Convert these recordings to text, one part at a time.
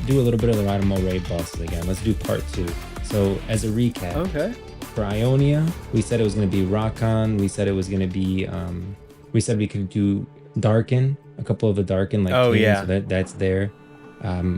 do a little bit of the Riot MMO raid bosses again. Let's do part 2. So as a recap, Okay. for Ionia, we said it was going to be Rakan. We said it was going to be, we said we could do Darken, a couple of the Darken, like Oh, chains, yeah. so that's there.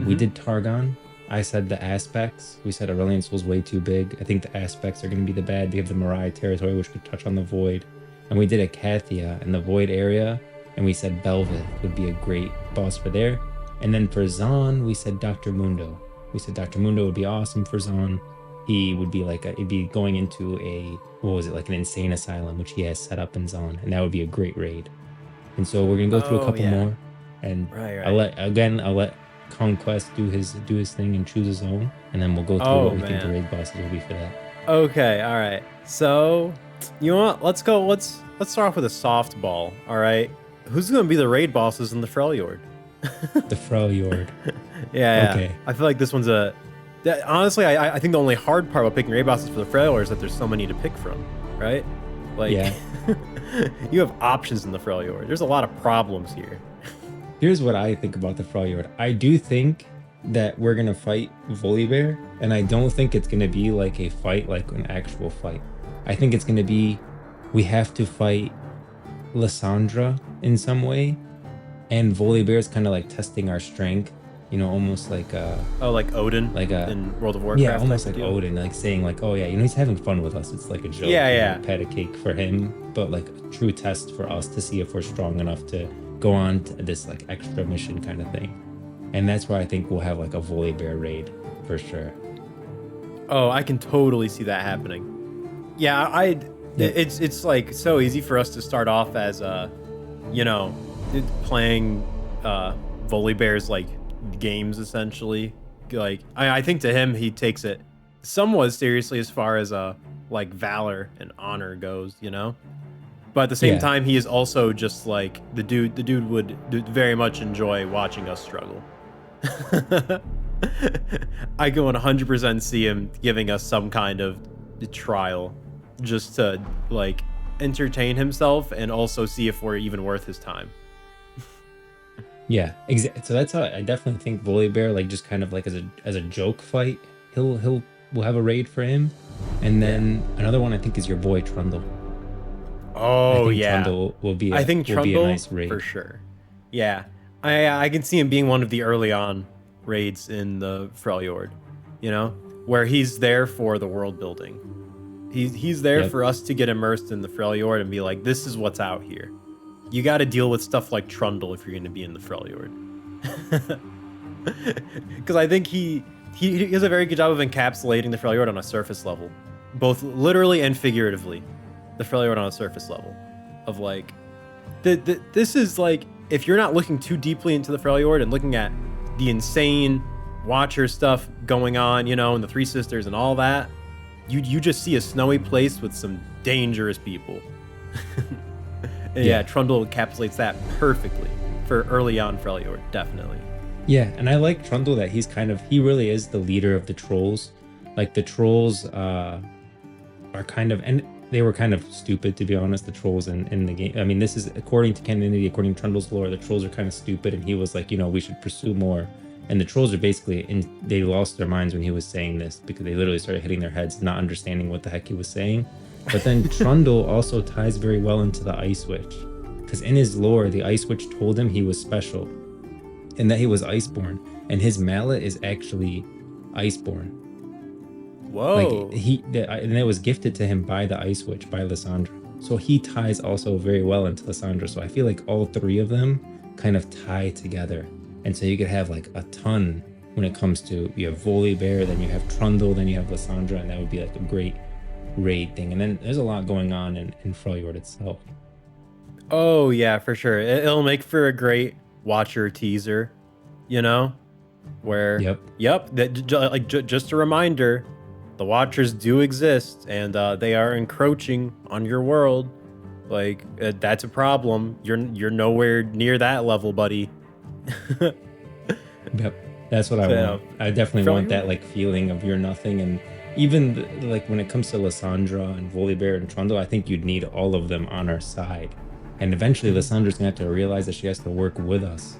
We did Targon. I said the aspects. We said Aurelion Soul's way too big. I think the aspects are going to be the bad. We have the Mariah territory, which could touch on the Void. And we did Acathia in the Void area. And we said Belveth would be a great boss for there. And then for Zon, we said Dr. Mundo. We said Dr. Mundo would be awesome for Zon. He would be like, he'd be going into a, what was it, like an insane asylum, which he has set up in Zon. And that would be a great raid. And so we're going to go through a couple more. And I'll let Conquest do his thing and choose his own, and then we'll go through what we think the raid bosses will be for that. Okay, all right. So, you know what? Let's start off with a softball. All right, who's gonna be the raid bosses in the Freljord? The Freljord. Yeah. Okay. I feel like this one's honestly, I think the only hard part about picking raid bosses for the Freljord is that there's so many to pick from, right? Like, yeah. You have options in the Freljord. There's a lot of problems here. Here's what I think about the Freljord. I do think that we're gonna fight Volibear, and I don't think it's gonna be like a fight, like an actual fight. I think it's gonna be, we have to fight Lissandra in some way, and Volibear is kind of like testing our strength, you know, almost like like Odin, like in World of Warcraft. Yeah, almost like Odin, like saying like, oh yeah, you know, he's having fun with us. It's like a joke, yeah, pat a cake for him, but like a true test for us to see if we're strong enough to go on to this like extra mission kind of thing. And that's where I think we'll have like a Volibear raid for sure. Oh, I can totally see that happening. Yeah, it's like so easy for us to start off as you know, playing Volibear's like games essentially. Like I think to him he takes it somewhat seriously as far as like valor and honor goes, you know. But at the same time, he is also just like the dude. The dude would very much enjoy watching us struggle. I can 100% see him giving us some kind of trial, just to like entertain himself and also see if we're even worth his time. Yeah, exactly. So that's how I definitely think Volibear, like just kind of like as a joke fight, we'll have a raid for him, and then another one I think is your boy Trundle. Oh, yeah. Trundle will be I think Trundle, will be a nice raid. For sure. Yeah. I can see him being one of the early on raids in the Freljord, you know, where he's there for the world building. He's there for us to get immersed in the Freljord and be like, this is what's out here. You got to deal with stuff like Trundle if you're going to be in the Freljord. Because I think he does a very good job of encapsulating the Freljord on a surface level, both literally and figuratively. The Freljord on a surface level of like, this is like, if you're not looking too deeply into the Freljord and looking at the insane Watcher stuff going on, you know, and the Three Sisters and all that, you just see a snowy place with some dangerous people. And yeah, Trundle encapsulates that perfectly for early on Freljord, definitely. Yeah, and I like Trundle that he really is the leader of the trolls. Like the trolls are kind of, and they were kind of stupid, to be honest, the trolls in the game. I mean, this is according to Canonity, according to Trundle's lore, the trolls are kind of stupid, and he was like, you know, we should pursue more. And the trolls are basically, they lost their minds when he was saying this, because they literally started hitting their heads, not understanding what the heck he was saying. But then Trundle also ties very well into the Ice Witch, because in his lore, the Ice Witch told him he was special, and that he was Iceborn, and his mallet is actually Iceborn. Whoa! Like and it was gifted to him by the Ice Witch, by Lissandra. So he ties also very well into Lissandra. So I feel like all three of them kind of tie together, and so you could have like a ton when it comes to, you have Volibear, then you have Trundle, then you have Lissandra, and that would be like a great raid thing. And then there's a lot going on in Freljord itself. Oh yeah, for sure. It'll make for a great Watcher teaser, you know, where just a reminder. The Watchers do exist, and they are encroaching on your world. Like, that's a problem. You're nowhere near that level, buddy. Yep, that's what I want. I definitely want that like feeling of you're nothing. And even like when it comes to Lissandra and Volibear and Trundle, I think you'd need all of them on our side. And eventually Lissandra's gonna have to realize that she has to work with us.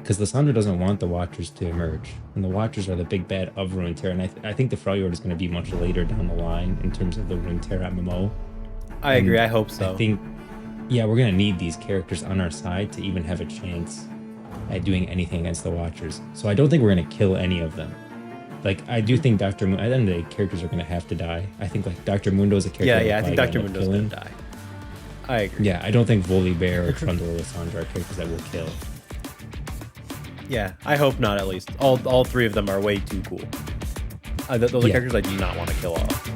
because Lissandra doesn't want the Watchers to emerge, and the Watchers are the big bad of Runeterra. And I think the Freljord is going to be much later down the line in terms of the Runeterra MMO. I agree. I hope so. I think, yeah, we're going to need these characters on our side to even have a chance at doing anything against the Watchers. So I don't think we're going to kill any of them. Like, I do think Dr. Moon, at the end of the day, characters are going to have to die. I think, like, Dr. Mundo is a character. Yeah, I think Dr. Mundo's going to die. I agree. Yeah, I don't think Volibear or Trundle or Lissandra are characters that will kill. Yeah, I hope not, at least. All three of them are way too cool. Those are characters I do not want to kill off.